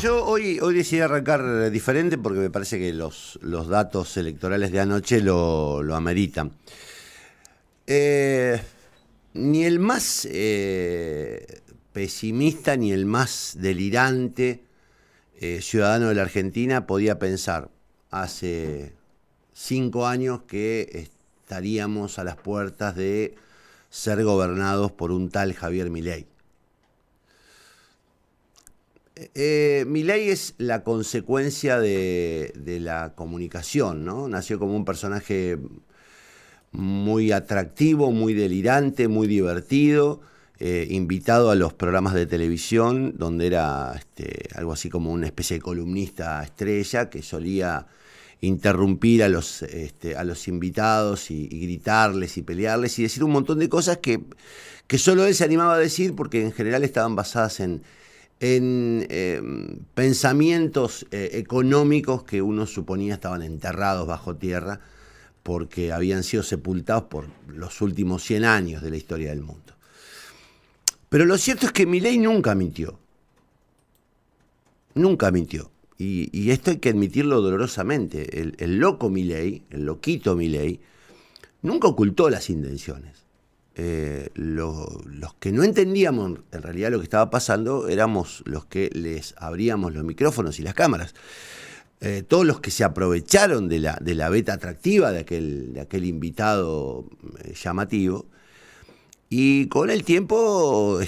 Yo hoy decidí arrancar diferente porque me parece que los datos electorales de anoche lo ameritan. Eh, Ni el más pesimista ni el más delirante ciudadano de la Argentina podía pensar hace 5 años que estaríamos a las puertas de ser gobernados por un tal Javier Milei. Milei es la consecuencia de la comunicación, ¿no? Nació como un personaje muy atractivo, muy delirante, muy divertido, invitado a los programas de televisión, donde era algo así como una especie de columnista estrella que solía interrumpir a los invitados y gritarles y pelearles y decir un montón de cosas que solo él se animaba a decir porque en general estaban basadas en pensamientos económicos que uno suponía estaban enterrados bajo tierra porque habían sido sepultados por los últimos 100 años de la historia del mundo. Pero lo cierto es que Milei nunca mintió. Nunca mintió. Y esto hay que admitirlo dolorosamente. El loco Milei, el loquito Milei, nunca ocultó las intenciones. Los que no entendíamos en realidad lo que estaba pasando éramos los que les abríamos los micrófonos y las cámaras. Todos los que se aprovecharon de la beta atractiva de aquel invitado llamativo, y con el tiempo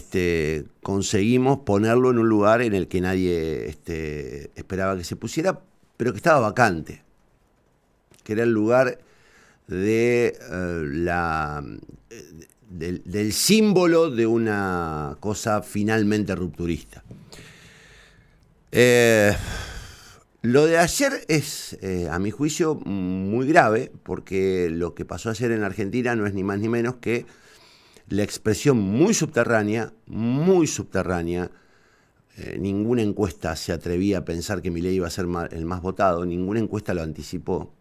conseguimos ponerlo en un lugar en el que nadie esperaba que se pusiera, pero que estaba vacante, que era el lugar de del símbolo de una cosa finalmente rupturista. Lo de ayer es, a mi juicio, muy grave, porque lo que pasó ayer en Argentina no es ni más ni menos que la expresión muy subterránea, ninguna encuesta se atrevía a pensar que Milei iba a ser el más votado, ninguna encuesta lo anticipó,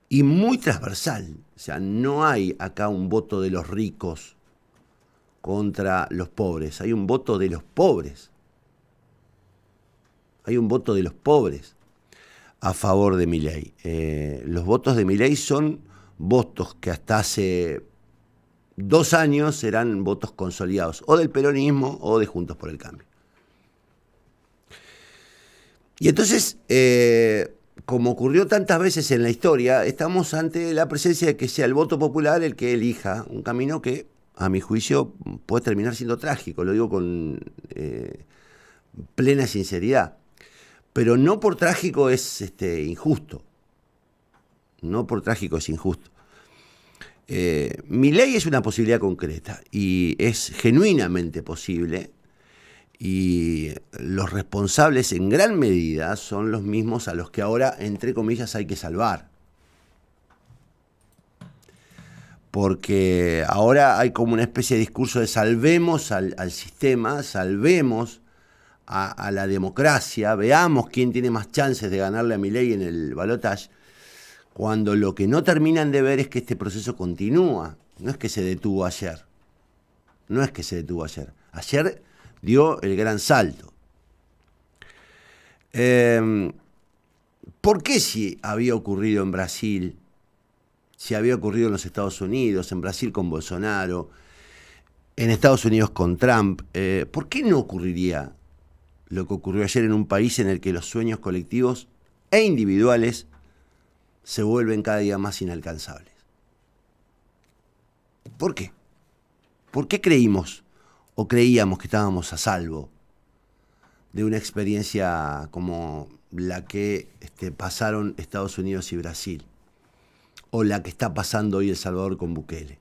y muy transversal. O sea, no hay acá un voto de los ricos contra los pobres, hay un voto de los pobres. Hay un voto de los pobres a favor de Milei. Los votos de Milei son votos que hasta hace 2 años eran votos consolidados, o del peronismo o de Juntos por el Cambio. Y entonces, como ocurrió tantas veces en la historia, estamos ante la presencia de que sea el voto popular el que elija un camino que, a mi juicio, puede terminar siendo trágico. Lo digo con plena sinceridad. Pero no por trágico es injusto. No por trágico es injusto. Milei es una posibilidad concreta y es genuinamente posible, y los responsables en gran medida son los mismos a los que ahora, entre comillas, hay que salvar. Porque ahora hay como una especie de discurso de salvemos al sistema, salvemos a la democracia, veamos quién tiene más chances de ganarle a Milei en el balotaje, cuando lo que no terminan de ver es que este proceso continúa. No es que se detuvo ayer. No es que se detuvo ayer. Ayer dio el gran salto. ¿Por qué si había ocurrido en Brasil, si había ocurrido en los Estados Unidos, en Brasil con Bolsonaro, en Estados Unidos con Trump, por qué no ocurriría lo que ocurrió ayer en un país en el que los sueños colectivos e individuales se vuelven cada día más inalcanzables? ¿Por qué? ¿Por qué creímos o creíamos que estábamos a salvo de una experiencia como la que pasaron Estados Unidos y Brasil, o la que está pasando hoy El Salvador con Bukele?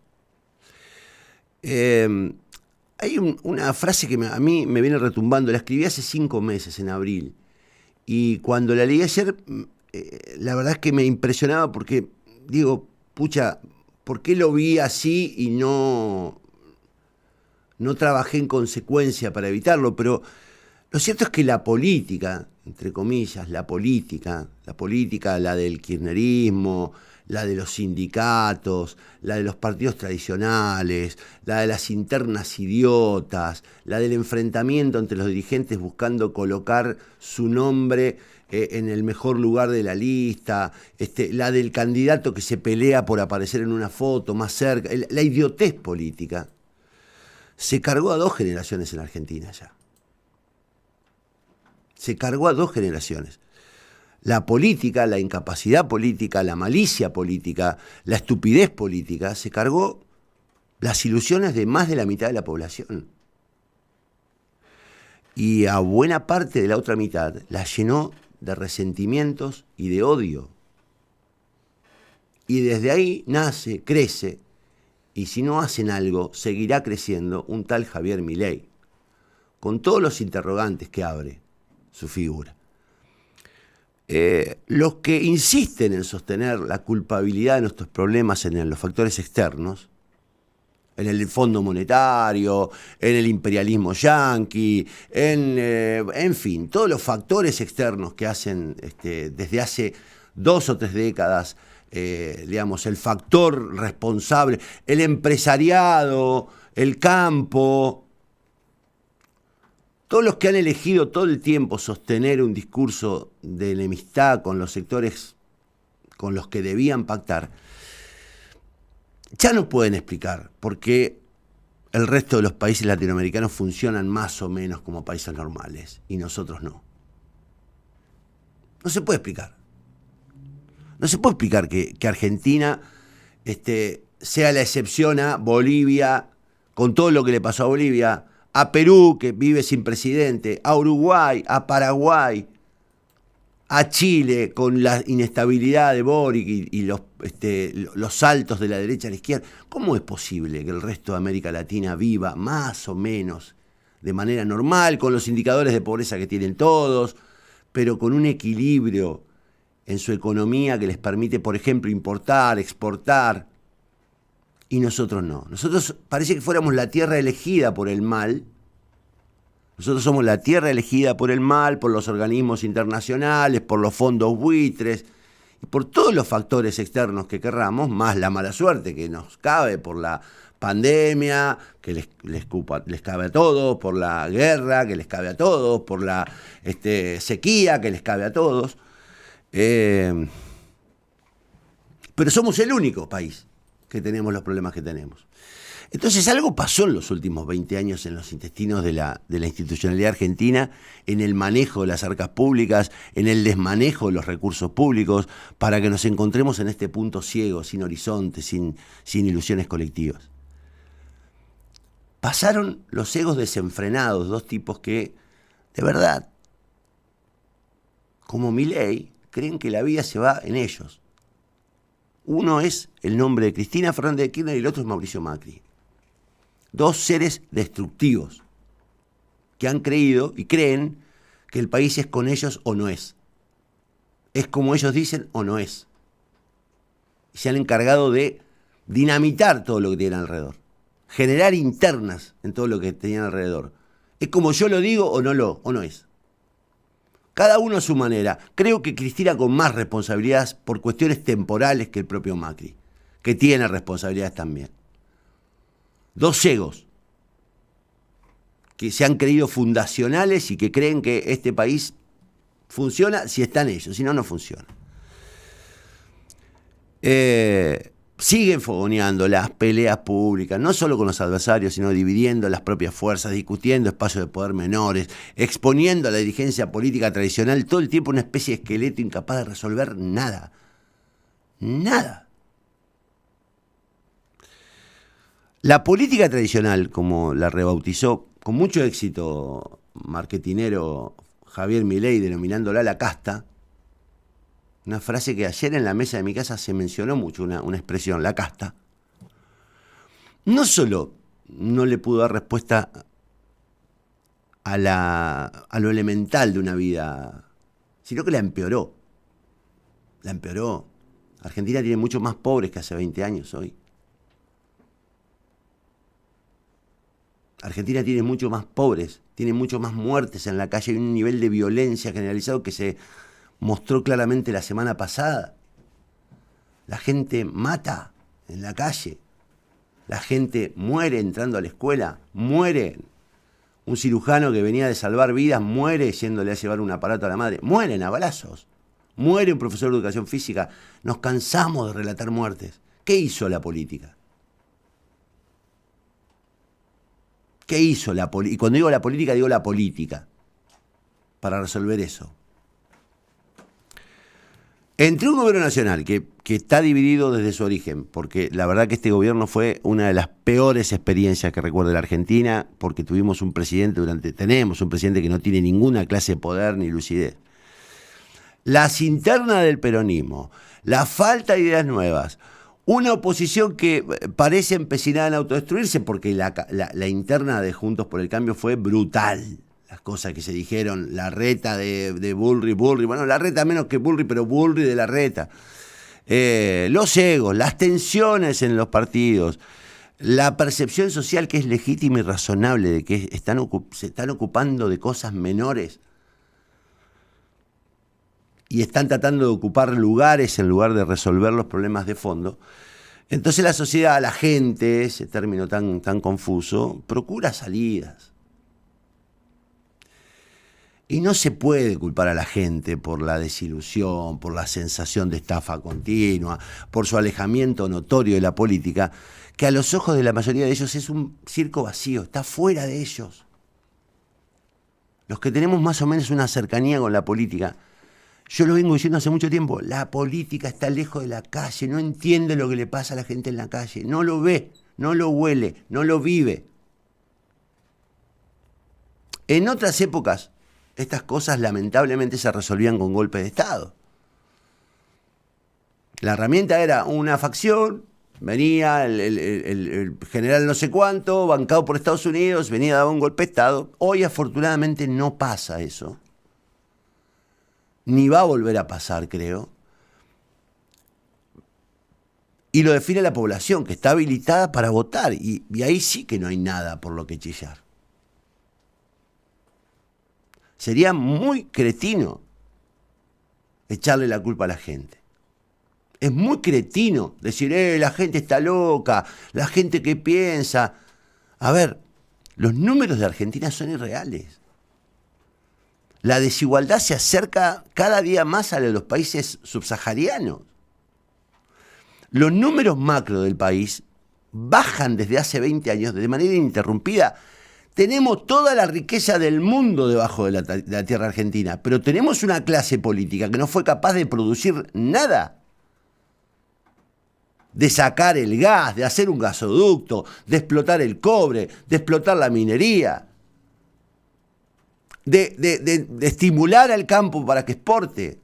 Hay una frase que a mí me viene retumbando, la escribí hace 5 meses, en abril, y cuando la leí ayer, la verdad es que me impresionaba porque digo, pucha, ¿por qué lo vi así y no trabajé en consecuencia para evitarlo? Pero lo cierto es que la política, entre comillas, la política, la del kirchnerismo, la de los sindicatos, la de los partidos tradicionales, la de las internas idiotas, la del enfrentamiento entre los dirigentes buscando colocar su nombre en el mejor lugar de la lista, la del candidato que se pelea por aparecer en una foto más cerca, la idiotez política, se cargó a 2 generaciones en Argentina ya. Se cargó a 2 generaciones. La política, la incapacidad política, la malicia política, la estupidez política, se cargó las ilusiones de más de la mitad de la población. Y a buena parte de la otra mitad la llenó de resentimientos y de odio. Y desde ahí nace, crece, y si no hacen algo, seguirá creciendo un tal Javier Milei, con todos los interrogantes que abre su figura. Los que insisten en sostener la culpabilidad de nuestros problemas en los factores externos, en el Fondo Monetario, en el imperialismo yanqui, en fin, todos los factores externos que hacen desde hace 2 o 3 décadas, digamos, el factor responsable, el empresariado, el campo, todos los que han elegido todo el tiempo sostener un discurso de enemistad con los sectores con los que debían pactar, ya no pueden explicar por qué el resto de los países latinoamericanos funcionan más o menos como países normales y nosotros no. No se puede explicar. No se puede explicar que Argentina sea la excepción a Bolivia, con todo lo que le pasó a Bolivia, a Perú, que vive sin presidente, a Uruguay, a Paraguay, a Chile, con la inestabilidad de Boric y los saltos de la derecha a la izquierda. ¿Cómo es posible que el resto de América Latina viva más o menos de manera normal, con los indicadores de pobreza que tienen todos, pero con un equilibrio en su economía que les permite, por ejemplo, importar, exportar, y nosotros no? Nosotros parece que fuéramos la tierra elegida por el mal. Nosotros somos la tierra elegida por el mal, por los organismos internacionales, por los fondos buitres, y por todos los factores externos que querramos, más la mala suerte que nos cabe por la pandemia, que les cabe a todos, por la guerra, que les cabe a todos, por la sequía, que les cabe a todos. Pero somos el único país que tenemos los problemas que tenemos. Entonces algo pasó en los últimos 20 años en los intestinos de la institucionalidad argentina, en el manejo de las arcas públicas, en el desmanejo de los recursos públicos, para que nos encontremos en este punto ciego, sin horizonte, sin ilusiones colectivas. Pasaron los egos desenfrenados, 2 tipos que, de verdad, como Milei, creen que la vida se va en ellos. Uno es el nombre de Cristina Fernández de Kirchner y el otro es Mauricio Macri. 2 seres destructivos que han creído y creen que el país es con ellos o no es. Es como ellos dicen o no es. Y se han encargado de dinamitar todo lo que tienen alrededor. Generar internas en todo lo que tenían alrededor. Es como yo lo digo o no es. Cada uno a su manera. Creo que Cristina con más responsabilidades por cuestiones temporales que el propio Macri, que tiene responsabilidades también. 2 egos que se han creído fundacionales y que creen que este país funciona si están ellos, si no, no funciona. Siguen fogoneando las peleas públicas, no solo con los adversarios, sino dividiendo las propias fuerzas, discutiendo espacios de poder menores, exponiendo a la dirigencia política tradicional todo el tiempo una especie de esqueleto incapaz de resolver nada. Nada. La política tradicional, como la rebautizó con mucho éxito marketinero Javier Milei, denominándola la casta, una frase que ayer en la mesa de mi casa se mencionó mucho, una expresión, la casta, no solo no le pudo dar respuesta a lo elemental de una vida, sino que la empeoró. La empeoró. Argentina tiene muchos más pobres que hace 20 años hoy. Argentina tiene mucho más pobres, tiene mucho más muertes en la calle, hay un nivel de violencia generalizado que se mostró claramente la semana pasada. La gente mata en la calle. La gente muere entrando a la escuela. Muere. Un cirujano que venía de salvar vidas muere yéndole a llevar un aparato a la madre. Mueren a balazos. Muere un profesor de educación física. Nos cansamos de relatar muertes. ¿Qué hizo la política? ¿Qué hizo la política? Y cuando digo la política, digo la política. Para resolver eso. Entre un gobierno nacional que está dividido desde su origen, porque la verdad que este gobierno fue una de las peores experiencias que recuerda la Argentina, porque tenemos un presidente que no tiene ninguna clase de poder ni lucidez. Las internas del peronismo, la falta de ideas nuevas, una oposición que parece empecinada en autodestruirse, porque la interna de Juntos por el Cambio fue brutal. Las cosas que se dijeron, la reta de Bullrich, bueno, la reta menos que Bullrich, pero Bullrich de la reta. Los egos, las tensiones en los partidos, la percepción social que es legítima y razonable de que se están ocupando de cosas menores y están tratando de ocupar lugares en lugar de resolver los problemas de fondo. Entonces la sociedad, la gente, ese término tan confuso, procura salidas. Y no se puede culpar a la gente por la desilusión, por la sensación de estafa continua, por su alejamiento notorio de la política, que a los ojos de la mayoría de ellos es un circo vacío, está fuera de ellos. Los que tenemos más o menos una cercanía con la política, yo lo vengo diciendo hace mucho tiempo, la política está lejos de la calle, no entiende lo que le pasa a la gente en la calle, no lo ve, no lo huele, no lo vive. En otras épocas, estas cosas lamentablemente se resolvían con golpes de Estado. La herramienta era una facción, venía el general no sé cuánto, bancado por Estados Unidos, venía a dar un golpe de Estado. Hoy afortunadamente no pasa eso. Ni va a volver a pasar, creo. Y lo define la población, que está habilitada para votar. Y ahí sí que no hay nada por lo que chillar. Sería muy cretino echarle la culpa a la gente. Es muy cretino decir, la gente está loca, la gente que piensa. A ver, los números de Argentina son irreales. La desigualdad se acerca cada día más a los países subsaharianos. Los números macro del país bajan desde hace 20 años de manera ininterrumpida. Tenemos toda la riqueza del mundo debajo de la tierra argentina, pero tenemos una clase política que no fue capaz de producir nada. De sacar el gas, de hacer un gasoducto, de explotar el cobre, de explotar la minería, de estimular al campo para que exporte.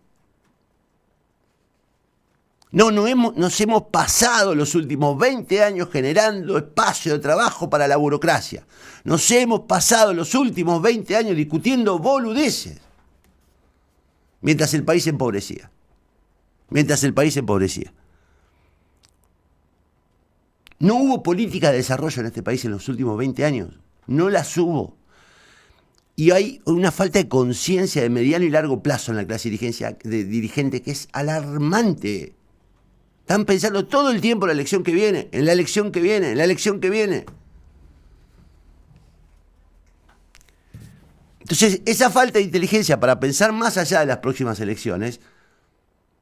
Nos hemos pasado los últimos 20 años generando espacio de trabajo para la burocracia. Nos hemos pasado los últimos 20 años discutiendo boludeces. Mientras el país se empobrecía. No hubo política de desarrollo en este país en los últimos 20 años. No las hubo. Y hay una falta de conciencia de mediano y largo plazo en la clase dirigente que es alarmante. Están pensando todo el tiempo en la elección que viene, en la elección que viene, en la elección que viene. Entonces, esa falta de inteligencia para pensar más allá de las próximas elecciones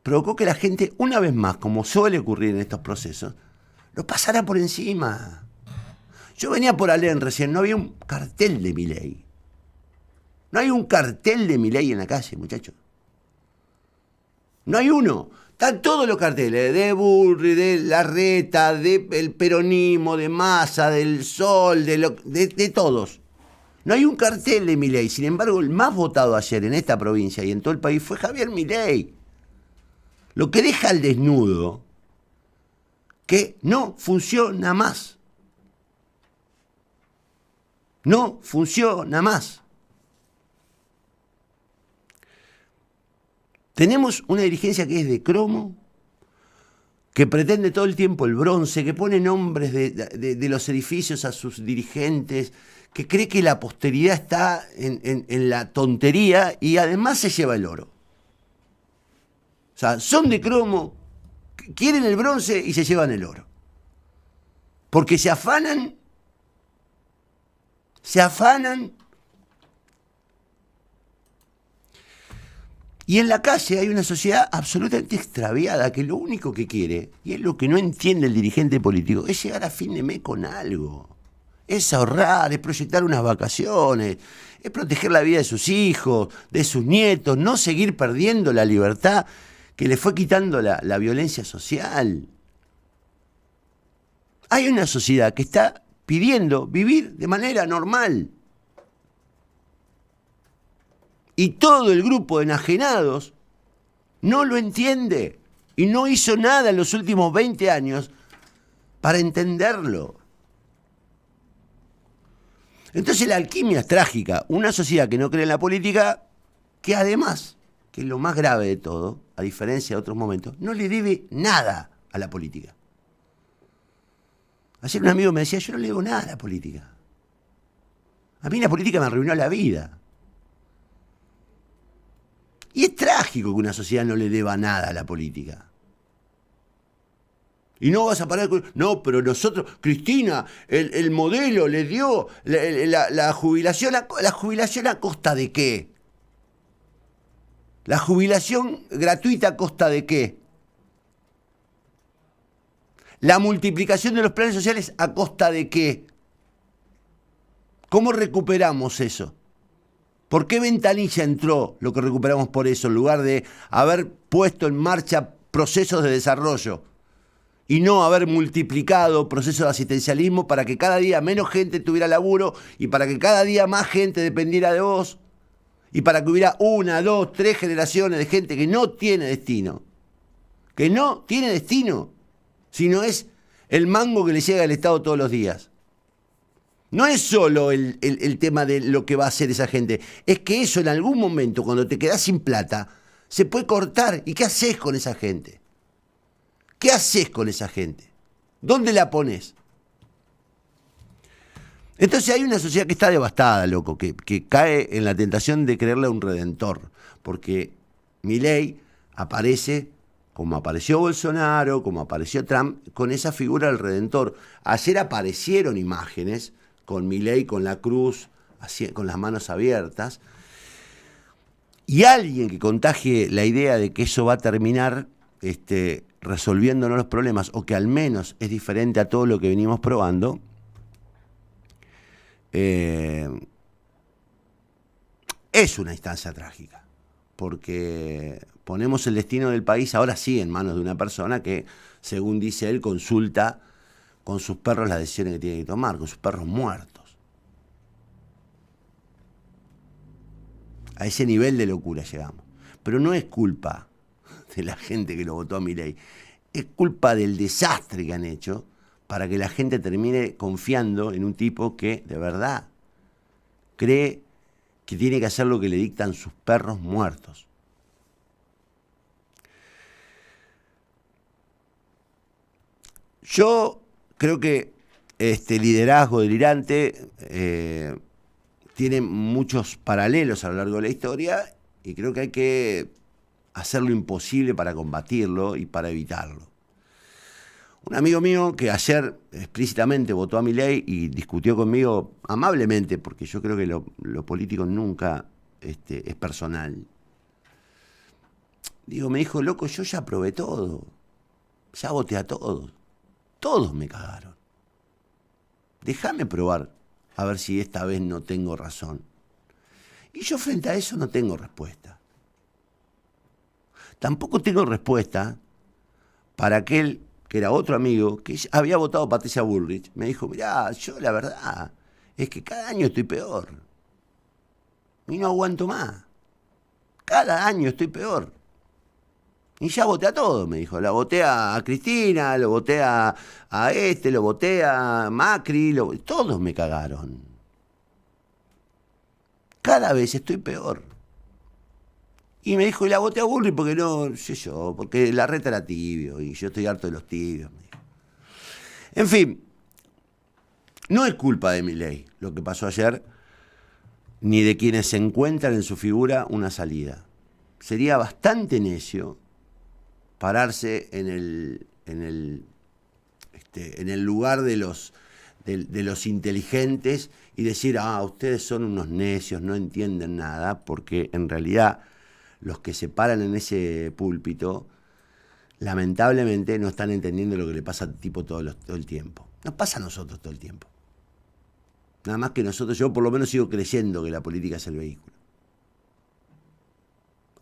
provocó que la gente, una vez más, como suele ocurrir en estos procesos, lo pasara por encima. Yo venía por Alén recién, no había un cartel de Milei. No hay un cartel de Milei en la calle, muchachos. No hay uno. Están todos los carteles, de Bullrich, de Larreta, del peronismo, de Massa, del Sol, de todos. No hay un cartel de Milei. Sin embargo, el más votado ayer en esta provincia y en todo el país fue Javier Milei. Lo que deja al desnudo que no funciona más. No funciona más. Tenemos una dirigencia que es de cromo, que pretende todo el tiempo el bronce, que pone nombres de los edificios a sus dirigentes, que cree que la posteridad está en la tontería y además se lleva el oro. O sea, son de cromo, quieren el bronce y se llevan el oro. Porque se afanan. Y en la calle hay una sociedad absolutamente extraviada que lo único que quiere, y es lo que no entiende el dirigente político, es llegar a fin de mes con algo. Es ahorrar, es proyectar unas vacaciones, es proteger la vida de sus hijos, de sus nietos, no seguir perdiendo la libertad que le fue quitando la violencia social. Hay una sociedad que está pidiendo vivir de manera normal. Y todo el grupo de enajenados no lo entiende y no hizo nada en los últimos 20 años para entenderlo. Entonces la alquimia es trágica. Una sociedad que no cree en la política, que además, que es lo más grave de todo, a diferencia de otros momentos, no le debe nada a la política. Ayer un amigo me decía, yo no le debo nada a la política. A mí la política me arruinó la vida. Y es trágico que una sociedad no le deba nada a la política. Y no vas a parar con... No, pero nosotros, Cristina, el modelo le dio la jubilación. ¿La jubilación a costa de qué? ¿La jubilación gratuita a costa de qué? ¿La multiplicación de los planes sociales a costa de qué? ¿Cómo recuperamos eso? ¿Por qué ventanilla entró lo que recuperamos por eso, en lugar de haber puesto en marcha procesos de desarrollo y no haber multiplicado procesos de asistencialismo para que cada día menos gente tuviera laburo y para que cada día más gente dependiera de vos y para que hubiera 1, 2, 3 generaciones de gente que no tiene destino? Que no tiene destino, sino es el mango que le llega al Estado todos los días. No es solo el tema de lo que va a hacer esa gente, es que eso en algún momento, cuando te quedás sin plata, se puede cortar. ¿Y qué haces con esa gente? ¿Qué haces con esa gente? ¿Dónde la pones? Entonces hay una sociedad que está devastada, loco, que cae en la tentación de creerle a un redentor, porque Milei aparece, como apareció Bolsonaro, como apareció Trump, con esa figura del redentor. Ayer aparecieron imágenes con Milei con la cruz, así, con las manos abiertas, y alguien que contagie la idea de que eso va a terminar resolviéndonos los problemas, o que al menos es diferente a todo lo que venimos probando, es una instancia trágica, porque ponemos el destino del país ahora sí en manos de una persona que, según dice él, consulta con sus perros las decisiones que tiene que tomar, con sus perros muertos. A ese nivel de locura llegamos. Pero no es culpa de la gente que lo votó a Milei, es culpa del desastre que han hecho para que la gente termine confiando en un tipo que, de verdad, cree que tiene que hacer lo que le dictan sus perros muertos. Yo creo que este liderazgo delirante tiene muchos paralelos a lo largo de la historia y creo que hay que hacer lo imposible para combatirlo y para evitarlo. Un amigo mío que ayer explícitamente votó a Milei y discutió conmigo amablemente, porque yo creo que lo político nunca es personal. Me dijo, loco, yo ya probé todo, ya voté a todos. Todos me cagaron. Déjame probar, a ver si esta vez no tengo razón. Y yo frente a eso no tengo respuesta. Tampoco tengo respuesta para aquel que era otro amigo que había votado a Patricia Bullrich. Me dijo, mirá, yo la verdad es que cada año estoy peor. Y no aguanto más. Cada año estoy peor. Y ya voté a todo, me dijo. La voté a Cristina, lo voté a lo voté a Macri, todos me cagaron. Cada vez estoy peor. Y me dijo, y la voté a Bullrich porque no, sé yo, porque la reta era tibio y yo estoy harto de los tibios. Me dijo. En fin, no es culpa de Milei lo que pasó ayer, ni de quienes se encuentran en su figura una salida. Sería bastante necio pararse en el lugar de los inteligentes y decir, ustedes son unos necios, no entienden nada, porque en realidad los que se paran en ese púlpito, lamentablemente no están entendiendo lo que le pasa al tipo todo el tiempo. Nos pasa a nosotros todo el tiempo. Nada más que nosotros, yo por lo menos sigo creyendo que la política es el vehículo.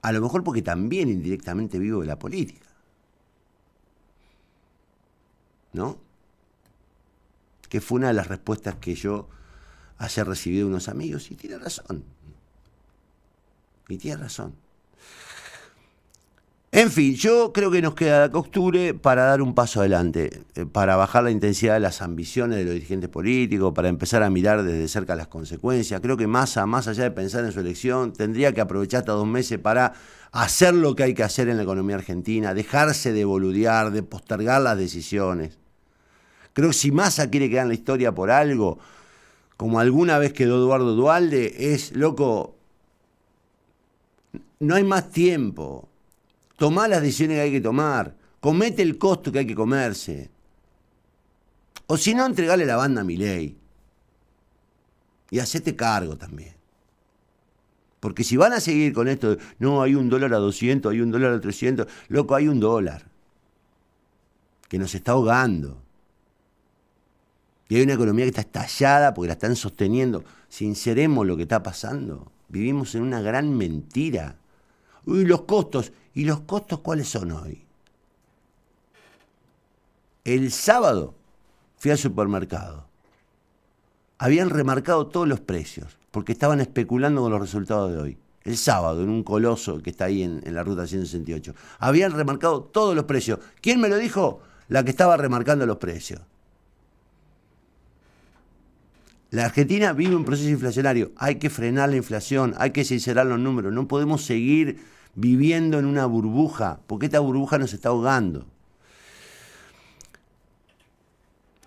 A lo mejor porque también indirectamente vivo de la política. ¿No? Que fue una de las respuestas que yo haya recibido de unos amigos, y tiene razón. Y tiene razón. En fin, yo creo que nos queda de octubre para dar un paso adelante, para bajar la intensidad de las ambiciones de los dirigentes políticos, para empezar a mirar desde cerca las consecuencias. Creo que Massa, más allá de pensar en su elección, tendría que aprovechar estos 2 meses para hacer lo que hay que hacer en la economía argentina, dejarse de boludear, de postergar las decisiones. Creo que si Massa quiere quedar en la historia por algo, como alguna vez quedó Eduardo Duhalde, es, loco, no hay más tiempo. Tomá las decisiones que hay que tomar. Comete el costo que hay que comerse. O si no, entregale la banda a Milei. Y hacete cargo también. Porque si van a seguir con esto, no, hay $1 a 200, hay $1 a 300, loco, hay $1 que nos está ahogando. Y hay una economía que está estallada porque la están sosteniendo. Sinceremos lo que está pasando. Vivimos en una gran mentira. Uy, los costos. ¿Y los costos cuáles son hoy? El sábado fui al supermercado. Habían remarcado todos los precios porque estaban especulando con los resultados de hoy. El sábado, en un coloso que está ahí en la ruta 168. Habían remarcado todos los precios. ¿Quién me lo dijo? La que estaba remarcando los precios. La Argentina vive un proceso inflacionario. Hay que frenar la inflación, hay que sincerar los números. No podemos seguir viviendo en una burbuja, porque esta burbuja nos está ahogando.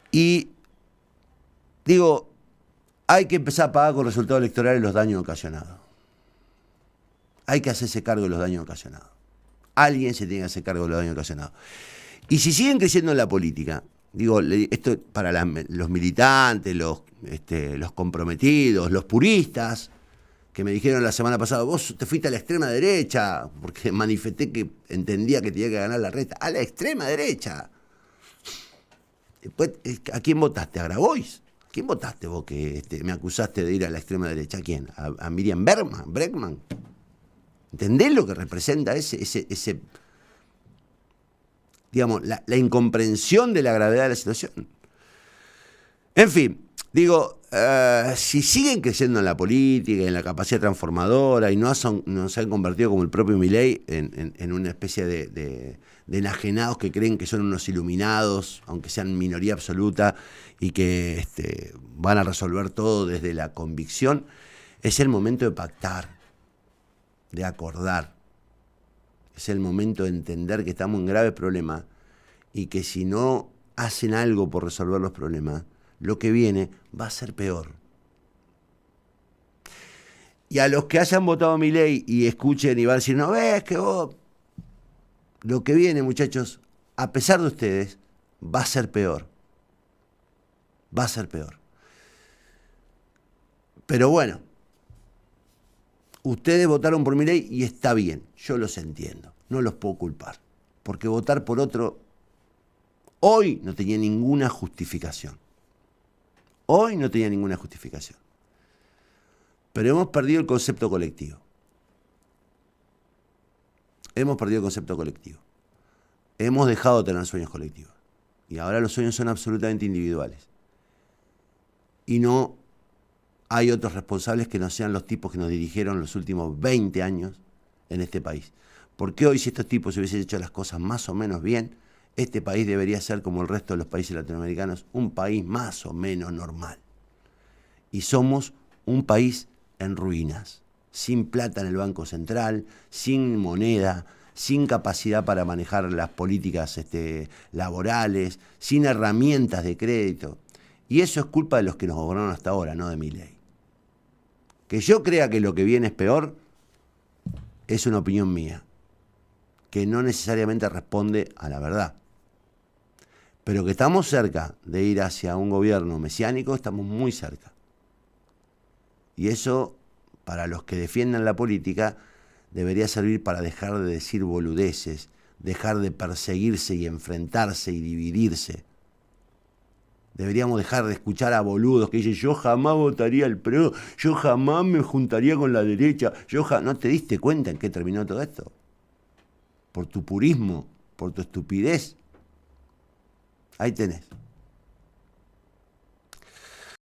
Y digo, hay que empezar a pagar con resultados electorales los daños ocasionados. Hay que hacerse cargo de los daños ocasionados. Alguien se tiene que hacer cargo de los daños ocasionados. Y si siguen creciendo en la política, digo, esto para los militantes, los comprometidos, los puristas, que me dijeron la semana pasada, vos te fuiste a la extrema derecha, porque manifesté que entendía que tenía que ganar la reta. A la extrema derecha. Después, ¿a quién votaste? ¿A Grabois? ¿A quién votaste vos que me acusaste de ir a la extrema derecha? ¿A quién? ¿A Miriam Bregman? ¿Entendés lo que representa ese digamos, la incomprensión de la gravedad de la situación? En fin, digo, si siguen creciendo en la política, en la capacidad transformadora y no se han convertido como el propio Milei en una especie de enajenados que creen que son unos iluminados, aunque sean minoría absoluta, y que van a resolver todo desde la convicción, es el momento de pactar, de acordar. Es el momento de entender que estamos en graves problemas y que si no hacen algo por resolver los problemas, lo que viene va a ser peor. Y a los que hayan votado Milei y escuchen y van a decir, no ves que vos... Lo que viene, muchachos, a pesar de ustedes, va a ser peor. Va a ser peor. Pero bueno, ustedes votaron por Milei y está bien, yo los entiendo, no los puedo culpar. Porque votar por otro hoy no tenía ninguna justificación. Hoy no tenía ninguna justificación. Pero hemos perdido el concepto colectivo. Hemos perdido el concepto colectivo. Hemos dejado de tener sueños colectivos. Y ahora los sueños son absolutamente individuales. Y no hay otros responsables que no sean los tipos que nos dirigieron los últimos 20 años en este país. Porque hoy, si estos tipos hubiesen hecho las cosas más o menos bien, este país debería ser, como el resto de los países latinoamericanos, un país más o menos normal. Y somos un país en ruinas, sin plata en el Banco Central, sin moneda, sin capacidad para manejar las políticas laborales, sin herramientas de crédito. Y eso es culpa de los que nos gobernaron hasta ahora, no de Milei. Que yo crea que lo que viene es peor, es una opinión mía. que no necesariamente responde a la verdad. Pero que estamos cerca de ir hacia un gobierno mesiánico, estamos muy cerca. Y eso, para los que defiendan la política, debería servir para dejar de decir boludeces, dejar de perseguirse y enfrentarse y dividirse. Deberíamos dejar de escuchar a boludos que dicen yo jamás votaría al PRO, yo jamás me juntaría con la derecha, ¿No te diste cuenta en qué terminó todo esto? Por tu purismo, por tu estupidez. Ahí tenés.